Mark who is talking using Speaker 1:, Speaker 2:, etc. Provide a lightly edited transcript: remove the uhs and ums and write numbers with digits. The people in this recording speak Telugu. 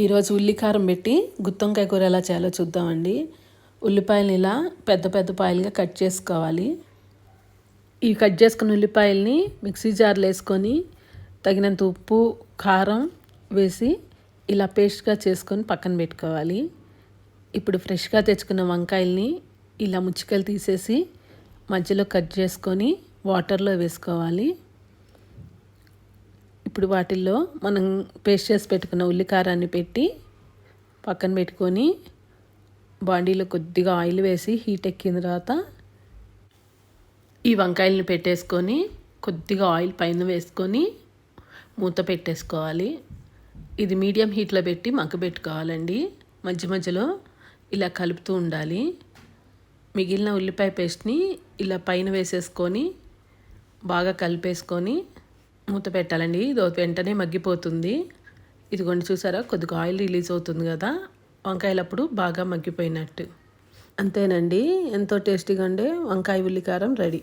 Speaker 1: ఈరోజు ఉల్లికారం పెట్టి గుత్తొంకాయ కూర ఎలా చేయాలో చూద్దామండి. ఉల్లిపాయలు ఇలా పెద్ద పెద్ద పాయలుగా కట్ చేసుకోవాలి. ఈ కట్ చేసుకున్న ఉల్లిపాయల్ని మిక్సీ జార్లో వేసుకొని తగినంత ఉప్పు కారం వేసి ఇలా పేస్ట్గా చేసుకొని పక్కన పెట్టుకోవాలి. ఇప్పుడు ఫ్రెష్గా తెచ్చుకున్న వంకాయల్ని ఇలా ముచ్చికలు తీసేసి మధ్యలో కట్ చేసుకొని వాటర్లో వేసుకోవాలి. ఇప్పుడు వాటిల్లో మనం పేస్ట్ చేసి పెట్టుకున్న ఉల్లికారాన్ని పెట్టి పక్కన పెట్టుకొని బాండీలో కొద్దిగా ఆయిల్ వేసి హీట్ ఎక్కిన తర్వాత ఈ వంకాయలను పెట్టేసుకొని కొద్దిగా ఆయిల్ పైన వేసుకొని మూత పెట్టేసుకోవాలి. ఇది మీడియం హీట్లో పెట్టి మగ్గబెట్టుకోవాలండి. మధ్య మధ్యలో ఇలా కలుపుతూ ఉండాలి. మిగిలిన ఉల్లిపాయ పేస్ట్ని ఇలా పైన వేసేసుకొని బాగా కలిపేసుకొని మూత పెట్టాలండి. ఇది వెంటనే మగ్గిపోతుంది. ఇదిగోండి చూసారా, కొద్దిగా ఆయిల్ రిలీజ్ అవుతుంది కదా, వంకాయలు అప్పుడు బాగా మగ్గిపోయినట్టు. అంతేనండి, ఎంతో టేస్టీగా ఉండే వంకాయ ఉల్లికారం రెడీ.